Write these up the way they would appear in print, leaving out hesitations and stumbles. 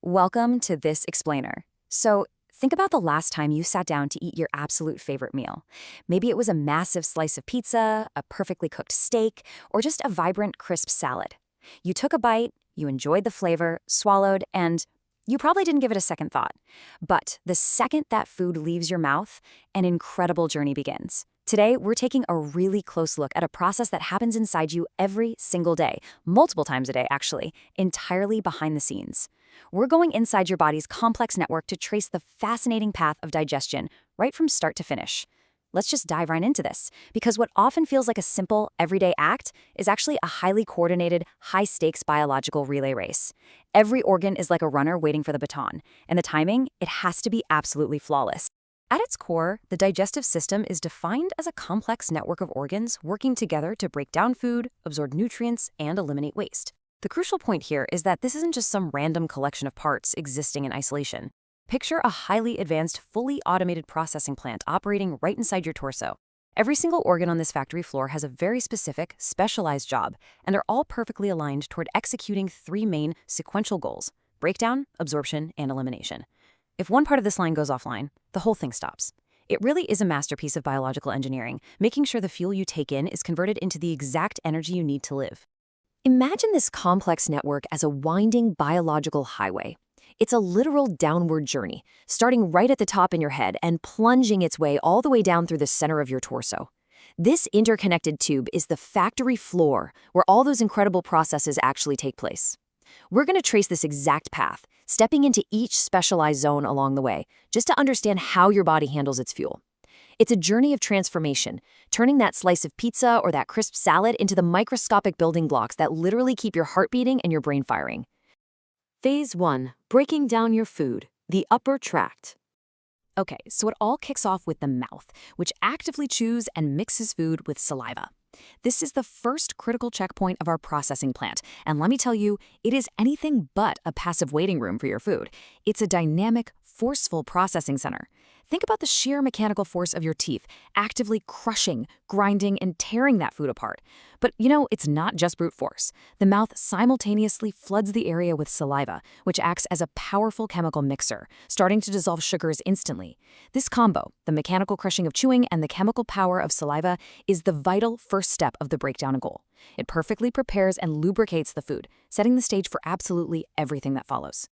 Welcome to This Explainer. So, think about the last time you sat down to eat your absolute favorite meal. Maybe it was a massive slice of pizza, a perfectly cooked steak, or just a vibrant, crisp salad. You took a bite, you enjoyed the flavor, swallowed, and you probably didn't give it a second thought. But the second that food leaves your mouth, an incredible journey begins. Today, we're taking a really close look at a process that happens inside you every single day, multiple times a day actually, entirely behind the scenes. We're going inside your body's complex network to trace the fascinating path of digestion, right from start to finish. Let's just dive right into this, because what often feels like a simple, everyday act is actually a highly coordinated, high-stakes biological relay race. Every organ is like a runner waiting for the baton, and the timing, it has to be absolutely flawless. At its core, the digestive system is defined as a complex network of organs working together to break down food, absorb nutrients, and eliminate waste. The crucial point here is that this isn't just some random collection of parts existing in isolation. Picture a highly advanced, fully automated processing plant operating right inside your torso. Every single organ on this factory floor has a very specific, specialized job, and they're all perfectly aligned toward executing three main sequential goals: breakdown, absorption, and elimination. If one part of this line goes offline, the whole thing stops. It really is a masterpiece of biological engineering, making sure the fuel you take in is converted into the exact energy you need to live. Imagine this complex network as a winding biological highway. It's a literal downward journey, starting right at the top in your head and plunging its way all the way down through the center of your torso. This interconnected tube is the factory floor where all those incredible processes actually take place. We're going to trace this exact path, stepping into each specialized zone along the way, just to understand how your body handles its fuel. It's a journey of transformation, turning that slice of pizza or that crisp salad into the microscopic building blocks that literally keep your heart beating and your brain firing. Phase 1. Breaking down your food, the upper tract. Okay, so it all kicks off with the mouth, which actively chews and mixes food with saliva. This is the first critical checkpoint of our processing plant, and let me tell you, it is anything but a passive waiting room for your food. It's a dynamic, forceful processing center. Think about the sheer mechanical force of your teeth, actively crushing, grinding, and tearing that food apart. But it's not just brute force. The mouth simultaneously floods the area with saliva, which acts as a powerful chemical mixer, starting to dissolve sugars instantly. This combo, the mechanical crushing of chewing and the chemical power of saliva, is the vital first step of the breakdown goal. It perfectly prepares and lubricates the food, setting the stage for absolutely everything that follows.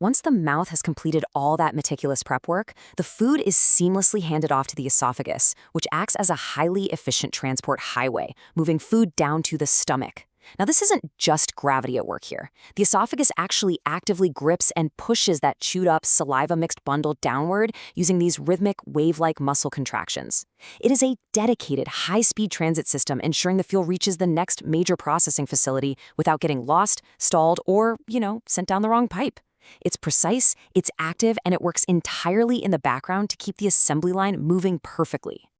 Once the mouth has completed all that meticulous prep work, the food is seamlessly handed off to the esophagus, which acts as a highly efficient transport highway, moving food down to the stomach. Now, this isn't just gravity at work here. The esophagus actually actively grips and pushes that chewed-up, saliva-mixed bundle downward using these rhythmic, wave-like muscle contractions. It is a dedicated, high-speed transit system ensuring the fuel reaches the next major processing facility without getting lost, stalled, or, sent down the wrong pipe. It's precise, it's active, and it works entirely in the background to keep the assembly line moving perfectly.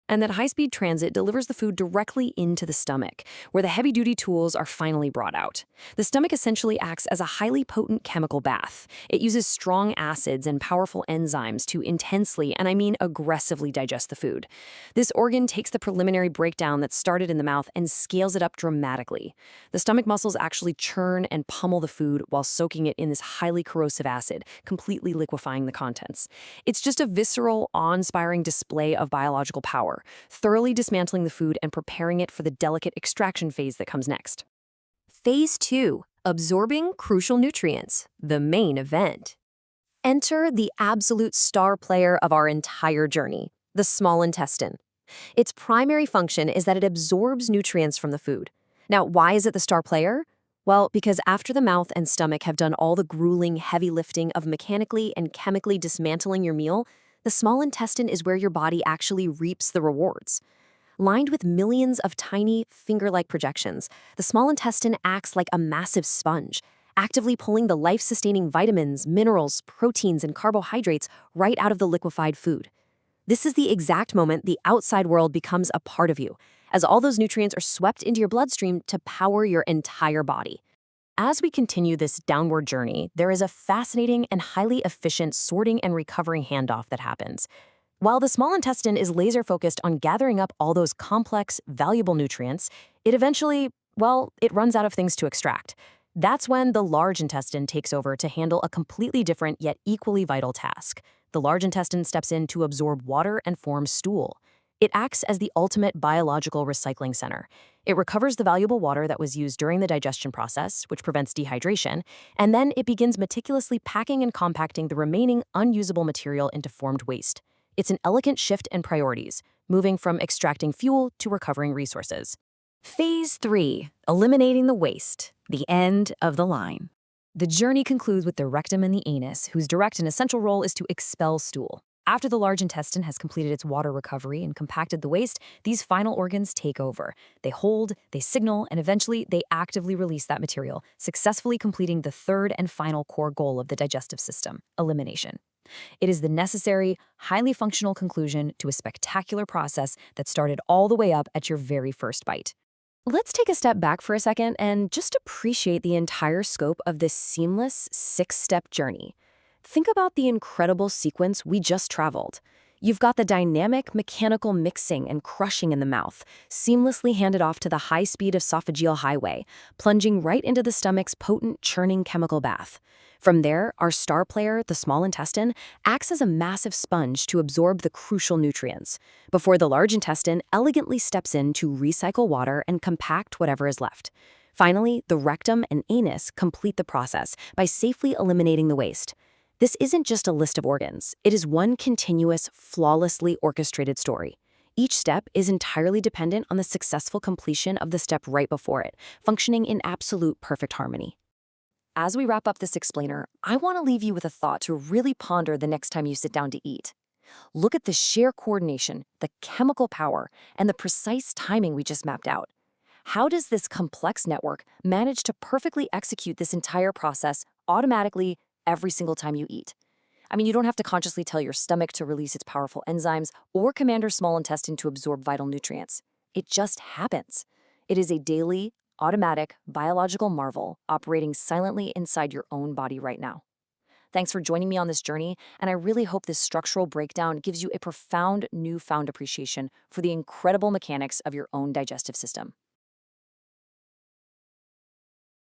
And that high-speed transit delivers the food directly into the stomach, where the heavy-duty tools are finally brought out. The stomach essentially acts as a highly potent chemical bath. It uses strong acids and powerful enzymes to intensely, and I mean aggressively, digest the food. This organ takes the preliminary breakdown that started in the mouth and scales it up dramatically. The stomach muscles actually churn and pummel the food while soaking it in this highly corrosive acid, completely liquefying the contents. It's just a visceral, awe-inspiring display of biological power, thoroughly dismantling the food and preparing it for the delicate extraction phase that comes next. Phase 2. Absorbing crucial nutrients, the main event. Enter the absolute star player of our entire journey, the small intestine. Its primary function is that it absorbs nutrients from the food. Now, why is it the star player? Well, because after the mouth and stomach have done all the grueling, heavy lifting of mechanically and chemically dismantling your meal, the small intestine is where your body actually reaps the rewards. Lined with millions of tiny, finger-like projections, the small intestine acts like a massive sponge, actively pulling the life-sustaining vitamins, minerals, proteins, and carbohydrates right out of the liquefied food. This is the exact moment the outside world becomes a part of you, as all those nutrients are swept into your bloodstream to power your entire body. As we continue this downward journey, there is a fascinating and highly efficient sorting and recovering handoff that happens. While the small intestine is laser-focused on gathering up all those complex, valuable nutrients, it eventually, it runs out of things to extract. That's when the large intestine takes over to handle a completely different yet equally vital task. The large intestine steps in to absorb water and form stool. It acts as the ultimate biological recycling center. It recovers the valuable water that was used during the digestion process, which prevents dehydration, and then it begins meticulously packing and compacting the remaining unusable material into formed waste. It's an elegant shift in priorities, moving from extracting fuel to recovering resources. Phase 3, eliminating the waste, the end of the line. The journey concludes with the rectum and the anus, whose direct and essential role is to expel stool. After the large intestine has completed its water recovery and compacted the waste, these final organs take over. They hold, they signal, and eventually they actively release that material, successfully completing the third and final core goal of the digestive system, elimination. It is the necessary, highly functional conclusion to a spectacular process that started all the way up at your very first bite. Let's take a step back for a second and just appreciate the entire scope of this seamless 6-step journey. Think about the incredible sequence we just traveled. You've got the dynamic mechanical mixing and crushing in the mouth, seamlessly handed off to the high-speed esophageal highway, plunging right into the stomach's potent churning chemical bath. From there, our star player, the small intestine, acts as a massive sponge to absorb the crucial nutrients, before the large intestine elegantly steps in to recycle water and compact whatever is left. Finally, the rectum and anus complete the process by safely eliminating the waste. This isn't just a list of organs. It is one continuous, flawlessly orchestrated story. Each step is entirely dependent on the successful completion of the step right before it, functioning in absolute perfect harmony. As we wrap up this explainer, I want to leave you with a thought to really ponder the next time you sit down to eat. Look at the sheer coordination, the chemical power, and the precise timing we just mapped out. How does this complex network manage to perfectly execute this entire process automatically every single time you eat? I mean, you don't have to consciously tell your stomach to release its powerful enzymes or command your small intestine to absorb vital nutrients. It just happens. It is a daily, automatic, biological marvel operating silently inside your own body right now. Thanks for joining me on this journey, and I really hope this structural breakdown gives you a profound newfound appreciation for the incredible mechanics of your own digestive system.